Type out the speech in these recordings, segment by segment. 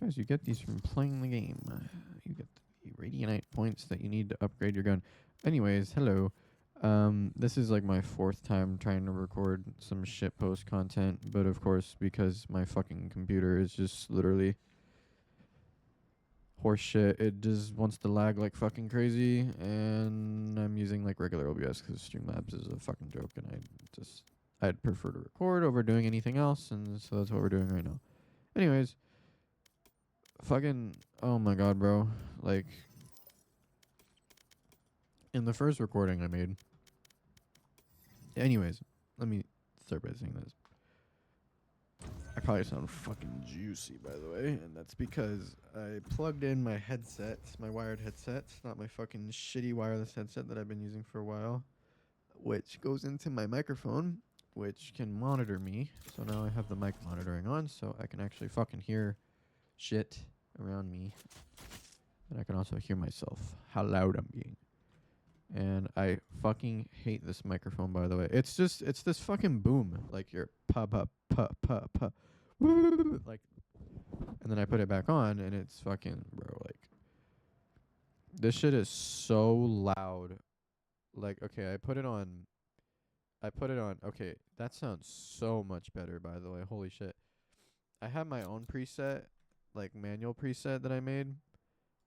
Guys, you get these from playing the game. You get the Radianite points that you need to upgrade your gun. Anyways, hello. This is like my fourth time trying to record some shitpost content, but of course, because my fucking computer is just literally horse shit, it just wants to lag like fucking crazy, and I'm using like regular OBS because Streamlabs is a fucking joke, and I'd prefer to record over doing anything else, and so that's what we're doing right now. Anyways, fucking, oh my god, bro. Like, in the first recording I made. Anyways, let me start by saying this. I probably sound fucking juicy, by the way, and that's because I plugged in my headset, my wired headset, not my fucking shitty wireless headset that I've been using for a while, which goes into my microphone, which can monitor me. So now I have the mic monitoring on, so I can actually fucking hear shit around me. And I can also hear myself, how loud I'm being. And I fucking hate this microphone, by the way. It's this fucking boom. Like your pa pa pa pa pa. Like, and then I put it back on, and it's fucking, bro, like, this shit is so loud. Like, okay, I put it on. Okay, that sounds so much better, by the way. Holy shit. I have my own preset, like manual preset that I made,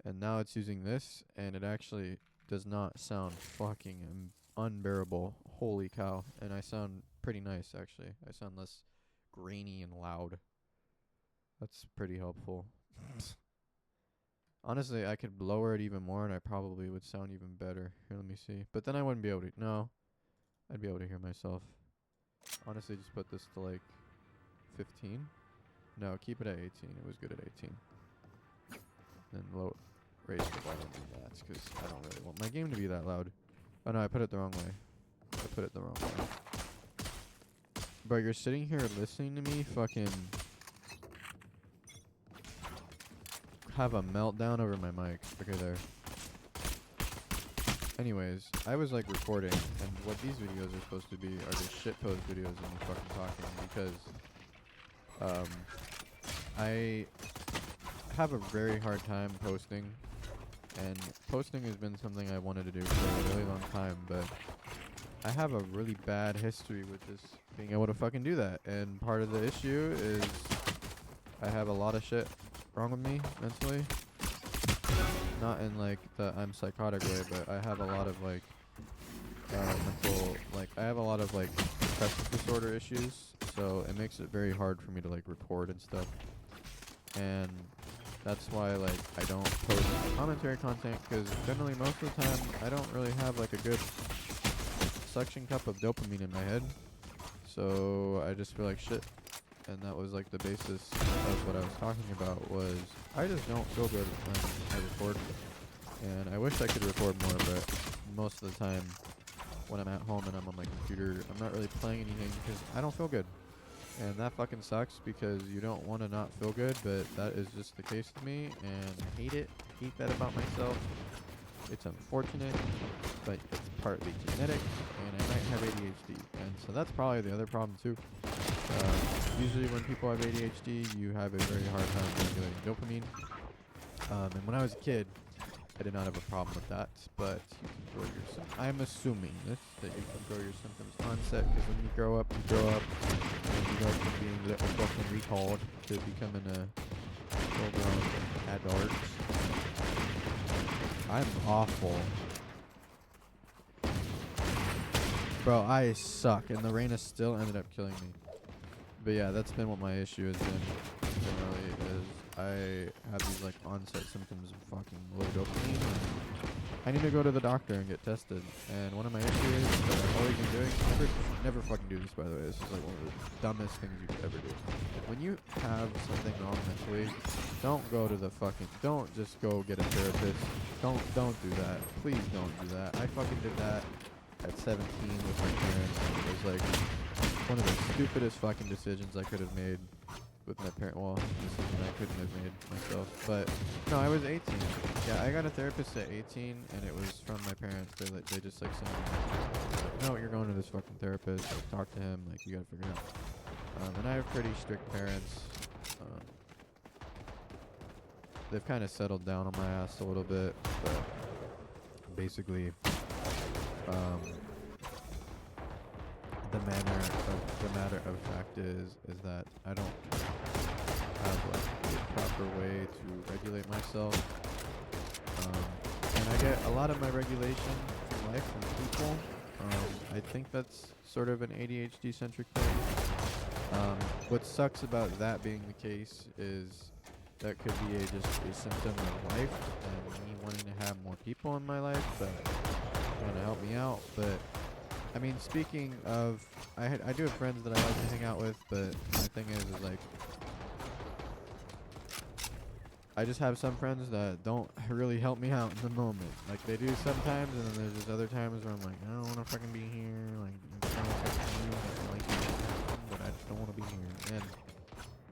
and now it's using this, and it actually does not sound fucking unbearable. Holy cow. And I sound pretty nice, actually. I sound less grainy and loud. That's pretty helpful. Honestly, I could lower it even more and I probably would sound even better. Here, let me see. But then I wouldn't be able to. No. I'd be able to hear myself. Honestly, just put this to like 15. No, keep it at 18. It was good at 18. Then raise the volume on that because I don't really want my game to be that loud. Oh no, I put it the wrong way. I put it the wrong way. But you're sitting here listening to me fucking have a meltdown over my mic. Okay, there. Anyways, I was like recording, and what these videos are supposed to be are the shitpost videos of me fucking talking because I have a very hard time posting, and posting has been something I wanted to do for a really long time, but I have a really bad history with just being able to fucking do that, and part of the issue is I have a lot of shit wrong with me mentally. Not in like the I'm psychotic way, but I have a lot of like mental, like I have a lot of like depressive disorder issues, so it makes it very hard for me to like record and stuff. And that's why like I don't post commentary content, because generally most of the time I don't really have like a good suction cup of dopamine in my head, so I just feel like shit. And that was like the basis of what I was talking about, was I just don't feel good when I record, and I wish I could record more, but most of the time when I'm at home and I'm on my computer, I'm not really playing anything because I don't feel good. And that fucking sucks, because you don't want to not feel good, but that is just the case with me, and I hate it. I hate that about myself. It's unfortunate, but it's partly genetic, and I might have ADHD, and so that's probably the other problem too. Usually when people have ADHD, you have a very hard time regulating dopamine. And when I was a kid, I did not have a problem with that, but you can grow your symptoms. I'm assuming this, that you can grow your symptoms onset, because when you grow up, and you go from being a little fucking retard to becoming a full-grown adult. I'm awful. Bro, I suck, and the rain has still ended up killing me. But yeah, that's been what my issue has been generally, is I have these like onset symptoms of fucking low dopamine. I need to go to the doctor and get tested. And one of my issues that I've always been doing, never fucking do this, by the way. This is like one of the dumbest things you could ever do. When you have something wrong mentally, don't just go get a therapist. Don't do that. Please don't do that. I fucking did that at 17 with my parents. It was like one of the stupidest fucking decisions I could have made with my parent. Well, decision I couldn't have made myself. But no, I was 18. Yeah, I got a therapist at 18, and it was from my parents. They just like sent me, like, no, you're going to this fucking therapist. Like, talk to him. Like, you gotta figure it out. And I have pretty strict parents. they've kind of settled down on my ass a little bit, but basically, um, the matter of fact is that I don't have like a proper way to regulate myself, and I get a lot of my regulation from life from people. I think that's sort of an ADHD centric thing. What sucks about that being the case is that could be just a symptom of life and me wanting to have more people in my life that want to help me out. But I mean, speaking of, I do have friends that I like to hang out with, but my thing is like, I just have some friends that don't really help me out in the moment. Like, they do sometimes, and then there's just other times where I'm like, I don't want to fucking be here. Like, I'm trying to fucking you, I like you, but I just don't want to be here. And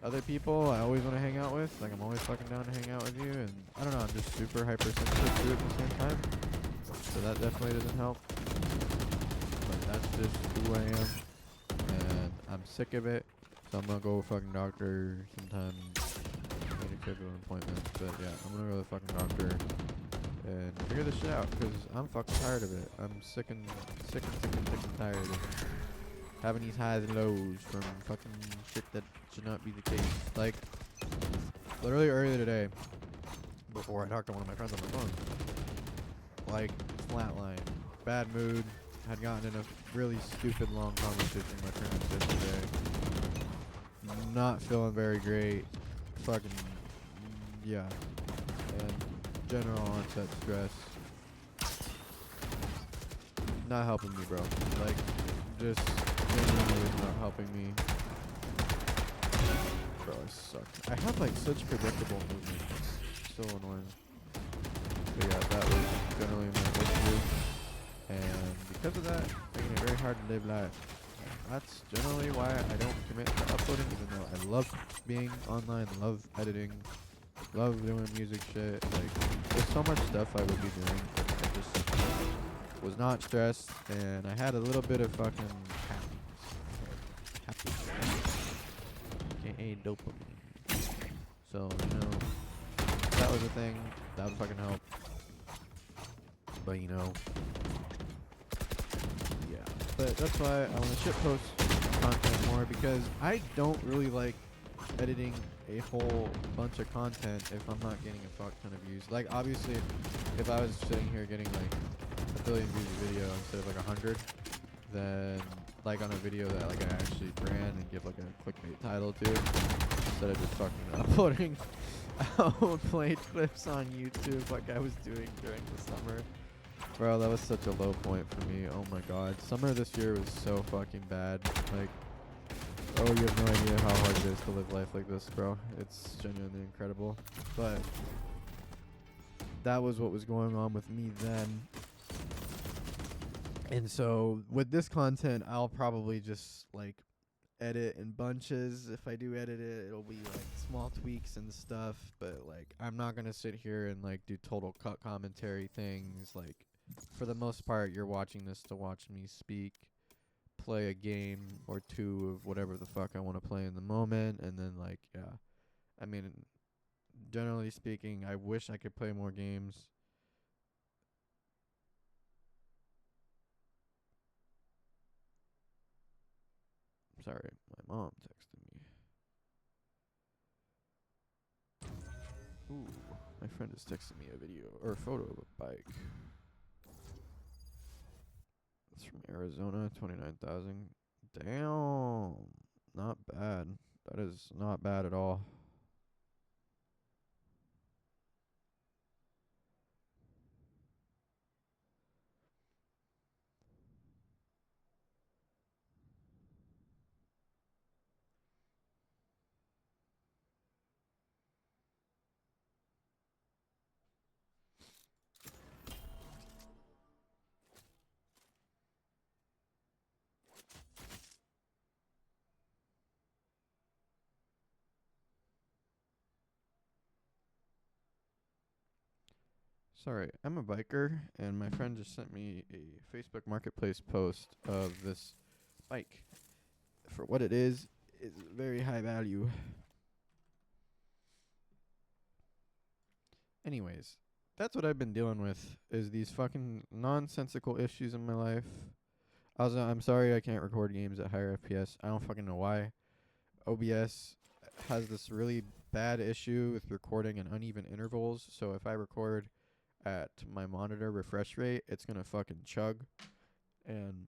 other people I always want to hang out with. Like, I'm always fucking down to hang out with you. And I don't know, I'm just super hypersensitive to it at the same time. So that definitely doesn't help. But that's just who I am. And I'm sick of it. So I'm going to go fucking doctor sometime. Schedule an appointment, but yeah, I'm gonna go to the fucking doctor and figure this shit out because I'm fucking tired of it. I'm sick and tired of having these highs and lows from fucking shit that should not be the case. Like, literally earlier today, before I talked to one of my friends on my phone, like, flatline, bad mood, had gotten in a really stupid long conversation with my parents yesterday, not feeling very great, fucking, yeah, and general onset stress, not helping me, bro. Like, just genuinely not helping me. Bro, I suck. I have like such predictable movement. It's so annoying. But yeah, that was generally my issue, and because of that, making it very hard to live life. That's generally why I don't commit to uploading, even though I love being online, love editing, love doing music shit. Like, there's so much stuff I would be doing, but I just was not stressed, and I had a little bit of fucking happiness, aka dopamine. So, you know, that was a thing. That would fucking help. But, you know, yeah. But that's why I want to shitpost content more, because I don't really like editing a whole bunch of content if I'm not getting a fuck ton of views. Like, obviously, if I was sitting here getting like a billion views a video instead of like 100, then like on a video that like I actually ran and give like a clickbait title to, instead of just fucking uploading outplayed clips on YouTube like I was doing during the summer. Bro, that was such a low point for me. Oh my god. Summer this year was so fucking bad. Like, oh, you have no idea how hard it is to live life like this, bro. It's genuinely incredible. But that was what was going on with me then. And so with this content, I'll probably just like edit in bunches. If I do edit it, it'll be like small tweaks and stuff. But like, I'm not gonna sit here and like do total cut commentary things. Like, for the most part, you're watching this to watch me speak, play a game or two of whatever the fuck I want to play in the moment, and then like, yeah, I mean, generally speaking, I wish I could play more games. Sorry, my mom texted me. Ooh, my friend is texting me a video or a photo of a bike. It's from Arizona, 29,000. Damn, not bad. That is not bad at all. Sorry, I'm a biker, and my friend just sent me a Facebook Marketplace post of this bike. For what it is very high value. Anyways, that's what I've been dealing with, is these fucking nonsensical issues in my life. Also, I'm sorry I can't record games at higher FPS. I don't fucking know why. OBS has this really bad issue with recording in uneven intervals, so if I record at my monitor refresh rate, it's gonna fucking chug. And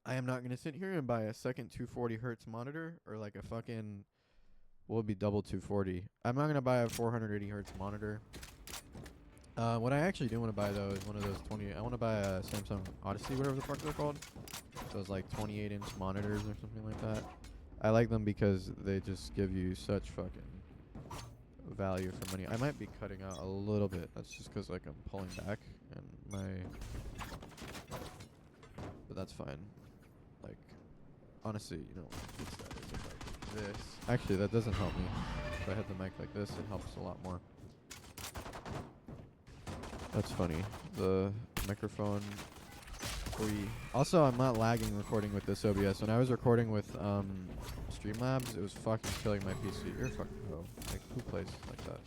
I am not gonna sit here and buy a second 240 hertz monitor, or like a fucking, will be double 240. I'm not gonna buy a 480 hertz monitor. What I actually do want to buy though is one of those I want to buy a Samsung Odyssey, whatever the fuck they're called. Those like 28-inch monitors or something like that. I like them because they just give you such fucking value for money. I might be cutting out a little bit. That's just because like I'm pulling back and but that's fine. Like, honestly, you know, fix that is like this. Actually, that doesn't help me. If I had the mic like this, it helps a lot more. That's funny. The microphone free. Also, I'm not lagging recording with this OBS. When I was recording with Streamlabs, it was fucking killing my PC. You're fucking pro. Like, who plays like that?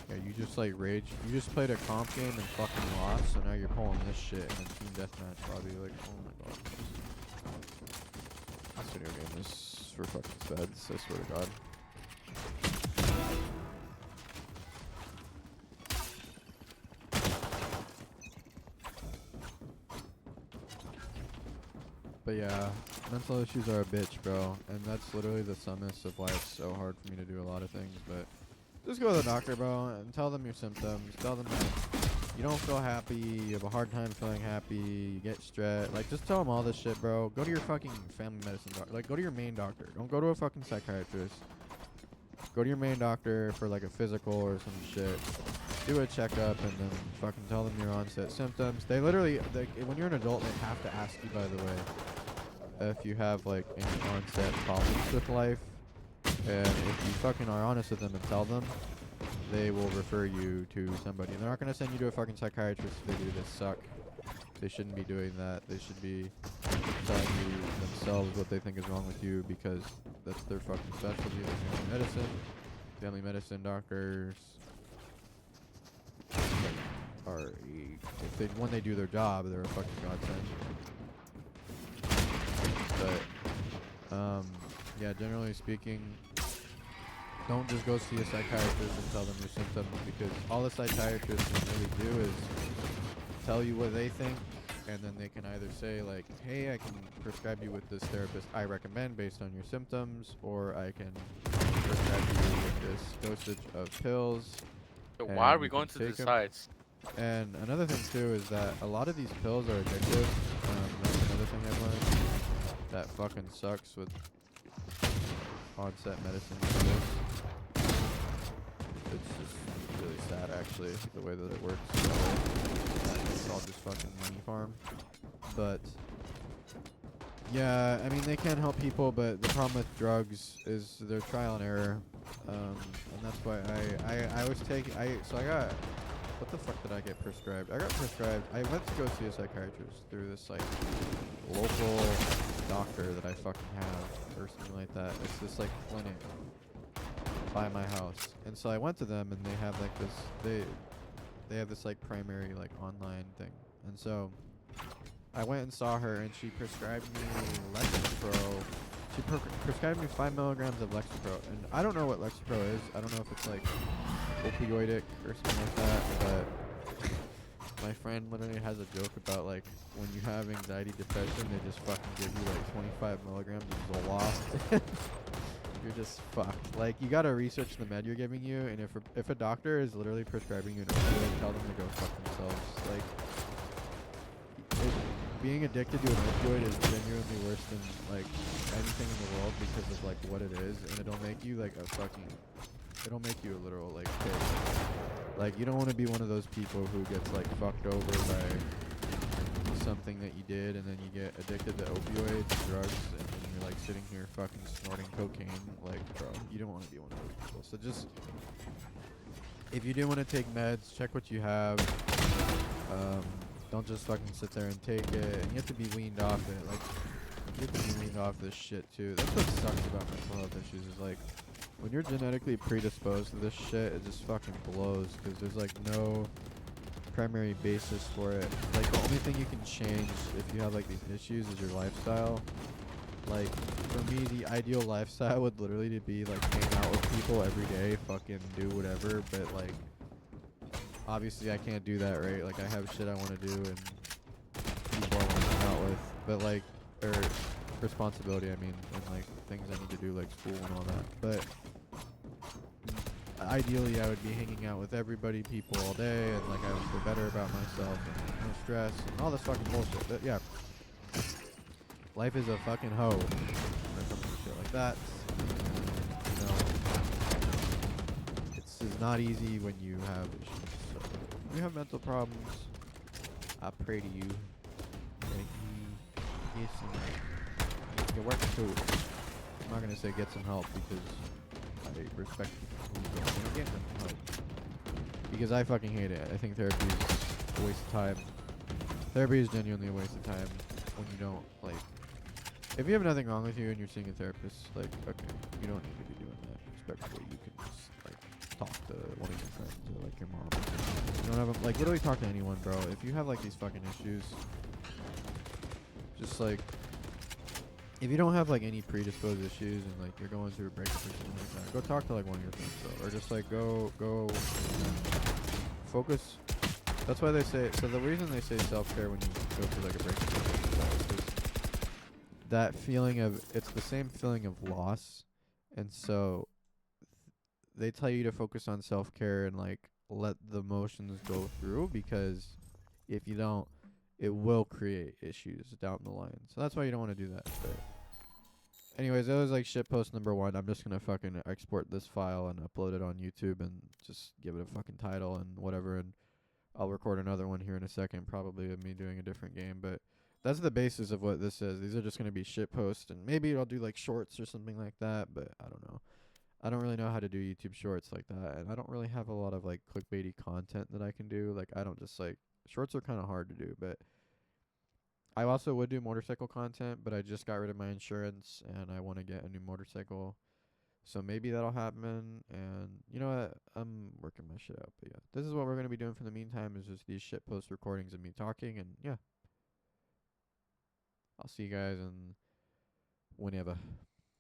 Yeah, you just like rage. You just played a comp game and fucking lost, so now you're pulling this shit in a team deathmatch lobby. Like, oh my god. This video game is for fucking speds, I swear to god. But yeah, mental issues are a bitch, bro. And that's literally the summons of why it's so hard for me to do a lot of things. But just go to the doctor, bro, and tell them your symptoms. Tell them that you don't feel happy, you have a hard time feeling happy, you get stressed. Like, just tell them all this shit, bro. Go to your fucking family medicine doctor. Like, go to your main doctor. Don't go to a fucking psychiatrist. Go to your main doctor for, like, a physical or some shit. Do a checkup and then fucking tell them your onset symptoms. They literally, when you're an adult, they have to ask you, by the way, if you have like any onset problems with life. And if you fucking are honest with them and tell them, they will refer you to somebody. And they're not gonna send you to a fucking psychiatrist if they do this suck. They shouldn't be doing that. They should be telling you themselves what they think is wrong with you, because that's their fucking specialty. Like family medicine doctors are when they do their job, they're a fucking godsend. But yeah, generally speaking, don't just go see a psychiatrist and tell them your symptoms, because all the psychiatrists can really do is tell you what they think, and then they can either say like, hey, I can prescribe you with this therapist I recommend based on your symptoms, or I can prescribe you with this dosage of pills. So why are we going to the sites? And another thing too is that a lot of these pills are addictive. That's another thing I've learned that fucking sucks with onset medicine. It's just really sad, actually, the way that it works. It's all just fucking money farm. But yeah, I mean, they can help people, but the problem with drugs is their trial and error. And that's why I was taking, so I got, what the fuck did I get prescribed? I got prescribed, I went to go see a psychiatrist through this like local doctor that I fucking have or something like that. It's this like clinic by my house. And so I went to them, and they have like this, they have this like primary like online thing. And so I went and saw her, and she prescribed me Lexapro. She prescribed me 5 milligrams of Lexapro, and I don't know what Lexapro is. I don't know if it's like opioidic or something like that, but my friend literally has a joke about like when you have anxiety, depression, they just fucking give you like 25 milligrams of Zoloft. You're just fucked. Like, you gotta research the med you're giving you, and if a doctor is literally prescribing you an opioid, tell them to go fuck themselves. Like, being addicted to an opioid is genuinely worse than like anything in the world, because of like what it is, and it'll make you like it'll make you a literal like pig. Like, you don't want to be one of those people who gets like fucked over by something that you did, and then you get addicted to opioids, drugs, and then you're like sitting here fucking snorting cocaine. Like, bro, you don't want to be one of those people. So just, if you do want to take meds, check what you have. Don't just fucking sit there and take it. And you have to be weaned off it. Like, get the meaning off this shit too. That's what sucks about mental health issues is like when you're genetically predisposed to this shit, it just fucking blows because there's like no primary basis for it. Like the only thing you can change if you have like these issues is your lifestyle. Like for me, the ideal lifestyle would literally be like hang out with people every day, fucking do whatever. But like obviously I can't do that, right? Like I have shit I want to do and people I want to hang out with. But like or responsibility, I mean, and like things I need to do like school and all that. But ideally I would be hanging out with everybody, people all day, and like I would feel better about myself and no stress and all this fucking bullshit. But yeah, life is a fucking hoe when it comes to shit like that. You know, it's not easy when you have issues. So if you have mental problems, I pray to you that you get some, you work through it. I'm not gonna say get some help because I respect people who don't want to get mental help. Because I fucking hate it. I think therapy is a waste of time. Therapy is genuinely a waste of time when you don't, like, if you have nothing wrong with you and you're seeing a therapist, like, okay, you don't need to be doing that. Respectfully, you can just, like, talk to one of your friends or, like, your mom. You don't have, like, literally talk to anyone, bro. If you have, like, these fucking issues, just, like, if you don't have, like, any predisposed issues and, like, you're going through a breakup or something like that, go talk to, like, one of your friends, bro. Or just, like, go, focus. That's why they say, so the reason they say self-care when you go through, like, a breakup or something like that is that feeling of, it's the same feeling of loss. And so they tell you to focus on self-care and, like, let the emotions go through because if you don't, it will create issues down the line. So that's why you don't want to do that. But anyways, that was like shitpost number 1. I'm just gonna fucking export this file and upload it on YouTube and just give it a fucking title and whatever, and I'll record another one here in a second, probably of me doing a different game. But that's the basis of what this is. These are just gonna be shitposts, and maybe I'll do like shorts or something like that, but I don't know. I don't really know how to do YouTube shorts like that, and I don't really have a lot of like clickbaity content that I can do. Like I don't just like, shorts are kind of hard to do, but I also would do motorcycle content, but I just got rid of my insurance and I want to get a new motorcycle. So maybe that'll happen, and you know what? I'm working my shit out. But yeah, this is what we're going to be doing for the meantime, is just these shitpost recordings of me talking, and yeah. I'll see you guys in whenever.